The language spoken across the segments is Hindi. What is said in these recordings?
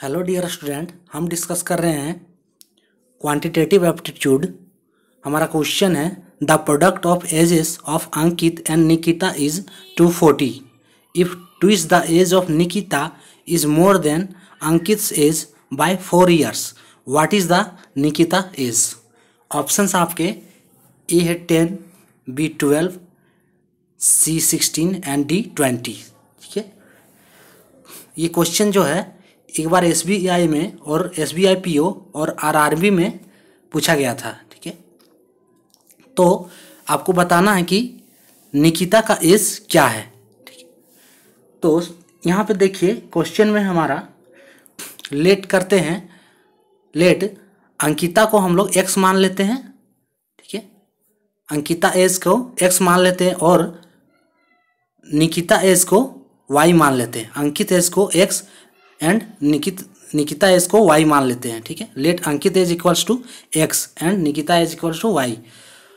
हेलो डियर स्टूडेंट, हम डिस्कस कर रहे हैं क्वांटिटेटिव एप्टीट्यूड। हमारा क्वेश्चन है the product of ages of Ankit and Nikita is 240 if twice the age of Nikita is more than Ankit's age by 4 years। What is the Nikita age? Options आपके ए है 10, बी 12, सी 16 एंड डी 20। ठीक है, ये क्वेश्चन जो है एक बार एसबीआई में और एसबीआई पीओ और आरआरबी में पूछा गया था। ठीक है, तो आपको बताना है कि निकिता का एज क्या है। ठीक है, तो यहाँ पे देखिए क्वेश्चन में हमारा लेट करते हैं। लेट अंकिता को हम लोग एक्स मान लेते हैं। ठीक है, अंकिता एज को एक्स मान लेते हैं और निकिता एज को वाई मान लेते हैं। अंकित एज को एक्स एंड निकिता एज को वाई मान लेते हैं। ठीक है, let Ankit age equals to x and Nikita age equals to y.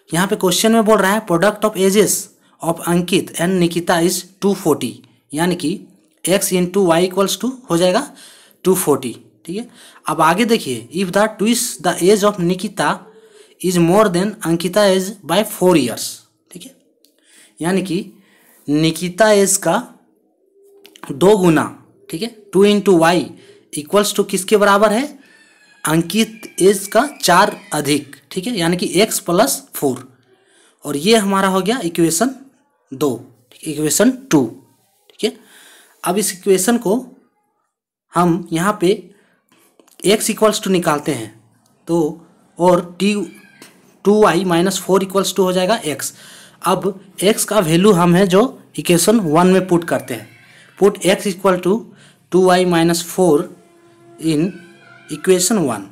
यहाँ पे क्वेश्चन में बोल रहा है product of ages of Ankit and Nikita is 240, यानी कि x into y equals to हो जाएगा 240। ठीक है, अब आगे देखिए if the twice the age of Nikita is more then Ankita age by 4 years। ठीक है, यानी कि निकिता एज का 2 गुना, ठीक है, 2 इंटू वाई इक्वल्स टू किसके बराबर है? अंकित एज का 4 अधिक। ठीक है, यानी कि x प्लस 4, और ये हमारा हो गया इक्वेशन 2, इक्वेशन 2। ठीक है, अब इस इक्वेशन को हम यहाँ पे x इक्वल्स टू निकालते हैं तो, और two y minus 4 equals to हो जाएगा x। अब x का वैल्यू हम है जो इक्वेशन 1 में पुट करते हैं। Put x equal to 2y minus 4 in equation 1।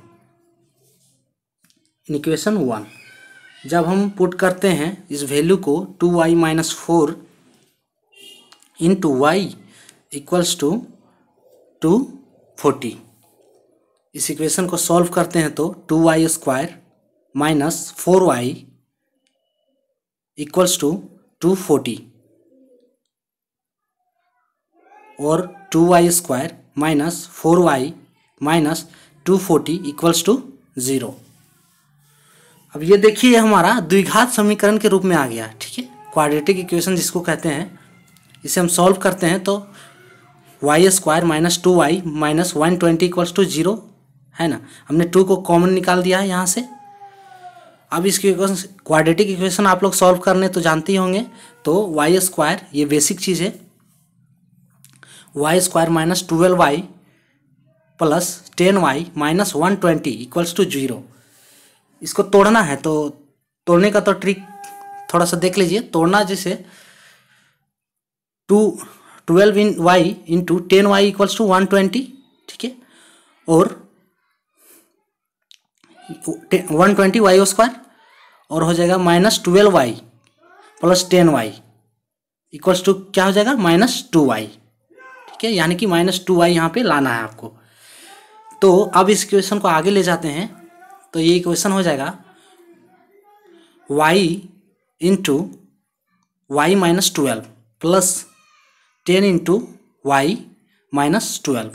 In equation 1 जब हम पुट करते हैं इस वैल्यू को 2y minus 4 into y equals to 240, इस इक्वेशन को सॉल्व करते हैं तो 2y square minus 4y equals to 240 और 2y square minus 4y minus 240 equals to 0। अब ये देखिए हमारा द्विघात समीकरण के रूप में आ गया। ठीक है, क्वाड्रेटिक इक्वेशन जिसको कहते हैं, इसे हम सॉल्व करते हैं तो y square minus 2y minus 120 equals to 0 है ना। हमने 2 को कॉमन निकाल दिया है यहाँ से। अब इसकी इक्वेशन क्वाड्रेटिक इक्वेशन आप लोग सॉल्व करने तो जानते ही होंगे, तो y स्क्वायर ये बेसिक चीज़ है, y square minus 12y plus 10y minus 120 equals to 0। इसको तोड़ना है तो तोड़ने का तो ट्रिक थोड़ा सा देख लीजिए। तोड़ना जैसे 12 in y into 10y equals to 120। ठीक है, और 120y स्क्वायर और हो जाएगा minus 12y plus 10y equals to क्या हो जाएगा? Minus 2y। ठीक है, यानी कि माइनस 2y यहाँ पे लाना है आपको। तो अब इस इक्वेशन को आगे ले जाते हैं तो ये इक्वेशन हो जाएगा y into y minus 12 plus 10 into y minus 12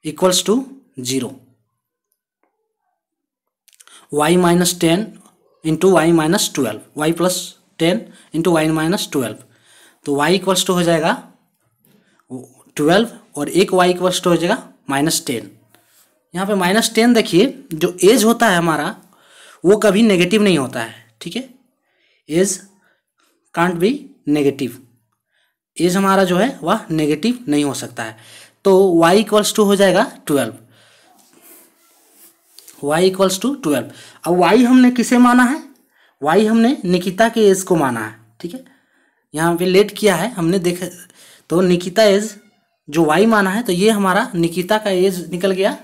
equals to 0। y minus 10 into y minus 12, y plus 10 into y minus 12, तो y इक्वल्स टू हो जाएगा 12 और एक y इक्वल्स टू हो जाएगा माइनस 10। यहाँ पे माइनस 10 देखिए, जो एज होता है हमारा वो कभी नेगेटिव नहीं होता है। ठीक है, age can't be negative, age हमारा जो है वह नेगेटिव नहीं हो सकता है। तो y इक्वल्स टू हो जाएगा 12, y इक्वल्स टू 12। अब y हमने किसे माना है? y हमने निकिता के एज को माना है। ठीक है, यहाँ पे लेट किया है हमने, देख तो निकिता एज जो y माना है, तो ये हमारा निकिता का एज निकल गया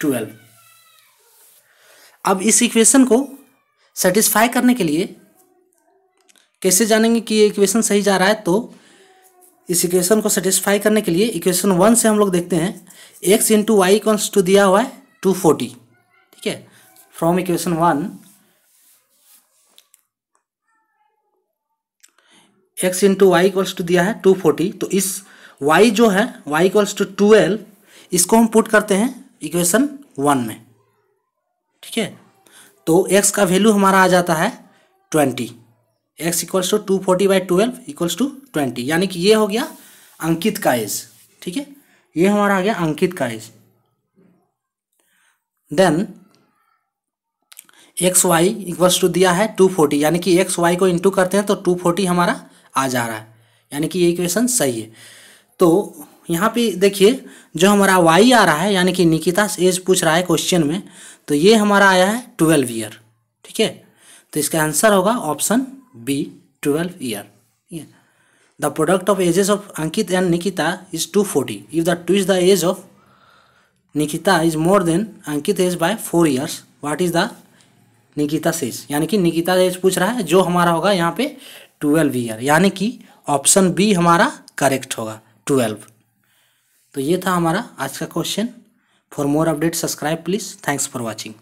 12। अब इस इक्वेशन को सेटिस्फाई करने के लिए कैसे जानेंगे कि ये इक्वेशन सही जा रहा है? तो इस इक्वेशन को सेटिस्फाई करने के लिए इक्वेशन 1 से हम लोग देखते हैं x into y equals to दिया हुआ है 240। ठीक है, from equation 1 x into y equals to दिया है 240, तो इस y जो है y इक्वल्स टू 12 इसको हम पुट करते हैं इक्वेशन 1 में, ठीक है। तो x का वैल्यू हमारा आ जाता है 20, x equals to 240/12 equals to 20, यानी कि ये हो गया अंकित का एज, ठीक है। ये हमारा आ गया अंकित का age. Then x y equals to दिया है 240, यानी कि एक्स वाई को इंटू करते हैं तो 240 हमारा आ जा रहा है, यानी कि ये इक्वेशन सही है। तो यहाँ पे देखिए जो हमारा वाई आ रहा है, यानी कि निकिता एज पूछ रहा है क्वेश्चन में, तो ये हमारा आया है 12 ईयर, ठीक है। तो इसका आंसर होगा ऑप्शन बी 12 ईयर, ठीक है। The product of ages of Ankit and Nikita is 240 if the age of Nikita is more than Ankit age by 4 years, what is the Nikita age, यानी कि निकिता एज पूछ रहा है, जो हमारा होगा यहाँ पे 12 ईयर, यानी कि ऑप्शन बी हमारा करेक्ट होगा 12। तो ये था हमारा आज का question. For more update subscribe please. Thanks for watching.